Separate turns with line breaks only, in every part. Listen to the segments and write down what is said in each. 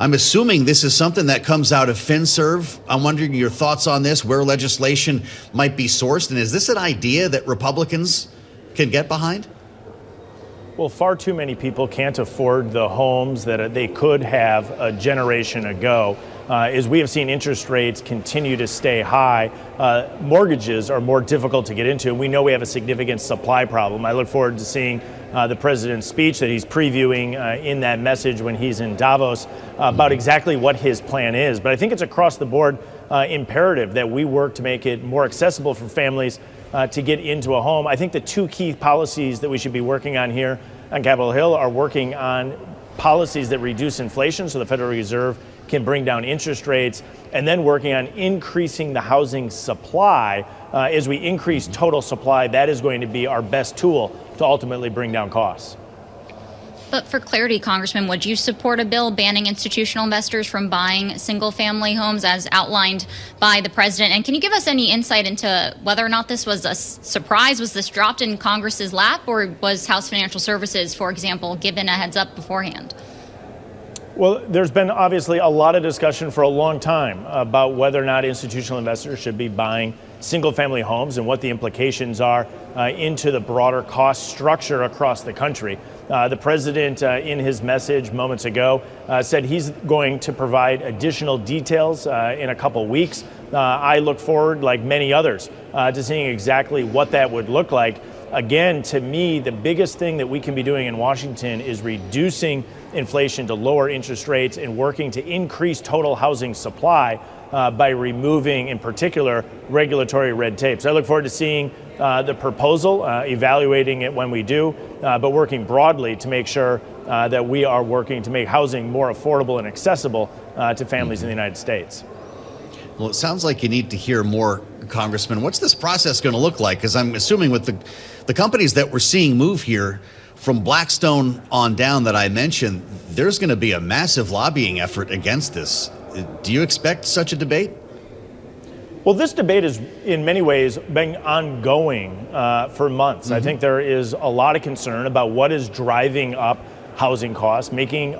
I'm assuming this is something that comes out of FinServ. I'm wondering your thoughts on this, where legislation might be sourced, and is this an idea that Republicans can get behind?
Well, far too many people can't afford the homes that they could have a generation ago. As we have seen interest rates continue to stay high, mortgages are more difficult to get into, and we know we have a significant supply problem. I look forward to seeing the president's speech that he's previewing in that message when he's in Davos about exactly what his plan is. But I think it's across the board imperative that we work to make it more accessible for families to get into a home. I think the two key policies that we should be working on here on Capitol Hill are working on policies that reduce inflation so the Federal Reserve can bring down interest rates, and then working on increasing the housing supply. As we increase total supply, that is going to be our best tool to ultimately bring down costs.
But for clarity, Congressman, would you support a bill banning institutional investors from buying single-family homes as outlined by the president? And can you give us any insight into whether or not this was a surprise? Was this dropped in Congress's lap, or was House Financial Services, for example, given a heads up beforehand?
Well, there's been obviously a lot of discussion for a long time about whether or not institutional investors should be buying single-family homes and what the implications are into the broader cost structure across the country. The president, in his message moments ago, said he's going to provide additional details in a couple weeks. I look forward, like many others, to seeing exactly what that would look like. Again, to me, the biggest thing that we can be doing in Washington is reducing inflation to lower interest rates and working to increase total housing supply by removing, in particular, regulatory red tape. So I look forward to seeing the proposal, evaluating it when we do, but working broadly to make sure that we are working to make housing more affordable and accessible to families in the United States.
Well, it sounds like you need to hear more, Congressman. What's this process going to look like? Because I'm assuming with the companies that we're seeing move here, from Blackstone on down that I mentioned, there's going to be a massive lobbying effort against this. Do you expect such a debate?
Well, this debate has, in many ways, been ongoing for months. Mm-hmm. I think there is a lot of concern about what is driving up housing costs, making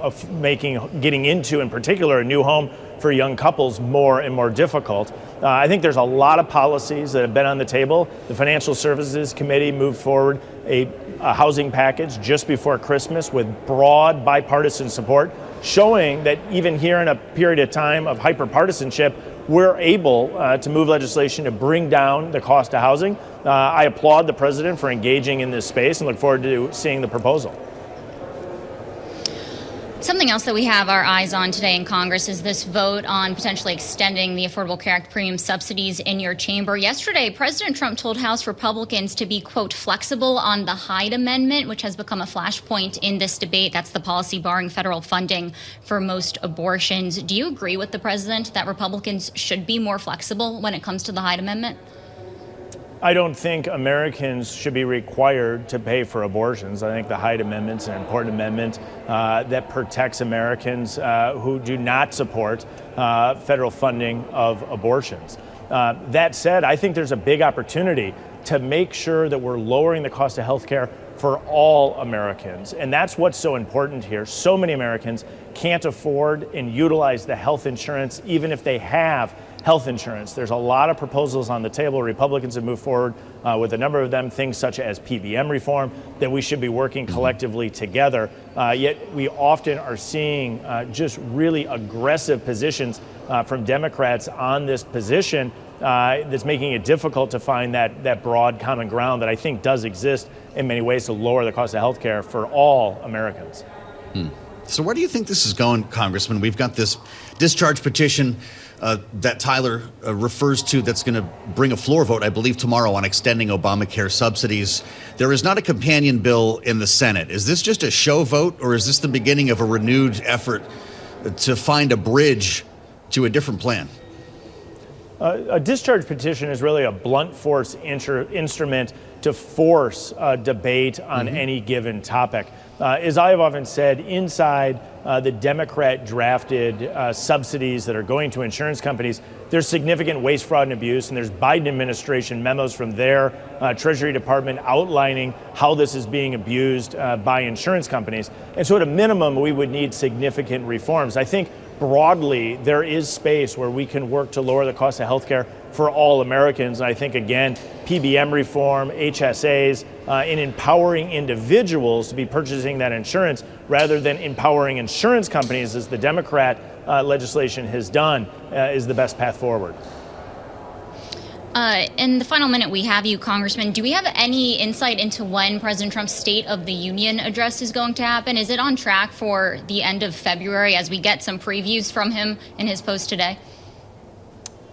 getting into, in particular, a new home for young couples more and more difficult. I think there's a lot of policies that have been on the table. The Financial Services Committee moved forward a housing package just before Christmas with broad bipartisan support, showing that even here in a period of time of hyper-partisanship, we're able to move legislation to bring down the cost of housing. I applaud the president for engaging in this space and look forward to seeing the proposal.
Something else that we have our eyes on today in Congress is this vote on potentially extending the Affordable Care Act premium subsidies in your chamber. Yesterday, President Trump told House Republicans to be, quote, flexible on the Hyde Amendment, which has become a flashpoint in this debate. That's the policy barring federal funding for most abortions. Do you agree with the president that Republicans should be more flexible when it comes to the Hyde Amendment?
I don't think Americans should be required to pay for abortions. I think the Hyde Amendment's an important amendment that protects Americans who do not support federal funding of abortions. That said, I think there's a big opportunity to make sure that we're lowering the cost of health care for all Americans. And that's what's so important here. So many Americans can't afford and utilize the health insurance, even if they have health insurance. There's a lot of proposals on the table. Republicans have moved forward with a number of them, things such as PBM reform, that we should be working collectively together. Yet we often are seeing just really aggressive positions from Democrats on this position that's making it difficult to find that broad common ground that I think does exist in many ways to lower the cost of health care for all Americans.
So where do you think this is going, Congressman? We've got this discharge petition that Tyler refers to that's going to bring a floor vote, I believe, tomorrow on extending Obamacare subsidies. There is not a companion bill in the Senate. Is this just a show vote, or is this the beginning of a renewed effort to find a bridge to a different plan?
A discharge petition is really a blunt force instrument to force a debate on any given topic. As I have often said, inside the Democrat-drafted subsidies that are going to insurance companies, there's significant waste, fraud, and abuse, and there's Biden administration memos from their Treasury Department outlining how this is being abused by insurance companies. And so at a minimum, we would need significant reforms. I think broadly, there is space where we can work to lower the cost of healthcare for all Americans. And I think, again, PBM reform, HSAs, in empowering individuals to be purchasing that insurance rather than empowering insurance companies, as the Democrat legislation has done, is the best path forward.
In the final minute we have you, Congressman, do we have any insight into when President Trump's State of the Union address is going to happen? Is it on track for the end of February as we get some previews from him in his post today?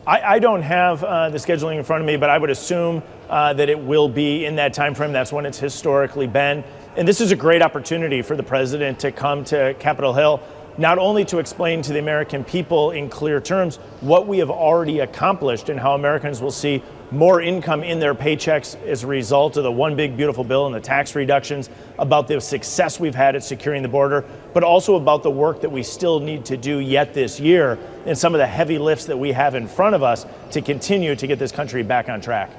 I don't have the scheduling in front of me, but I would assume that it will be in that time frame. That's when it's historically been. And this is a great opportunity for the president to come to Capitol Hill, not only to explain to the American people in clear terms what we have already accomplished and how Americans will see more income in their paychecks as a result of the one big beautiful bill and the tax reductions, about the success we've had at securing the border, but also about the work that we still need to do yet this year and some of the heavy lifts that we have in front of us to continue to get this country back on track.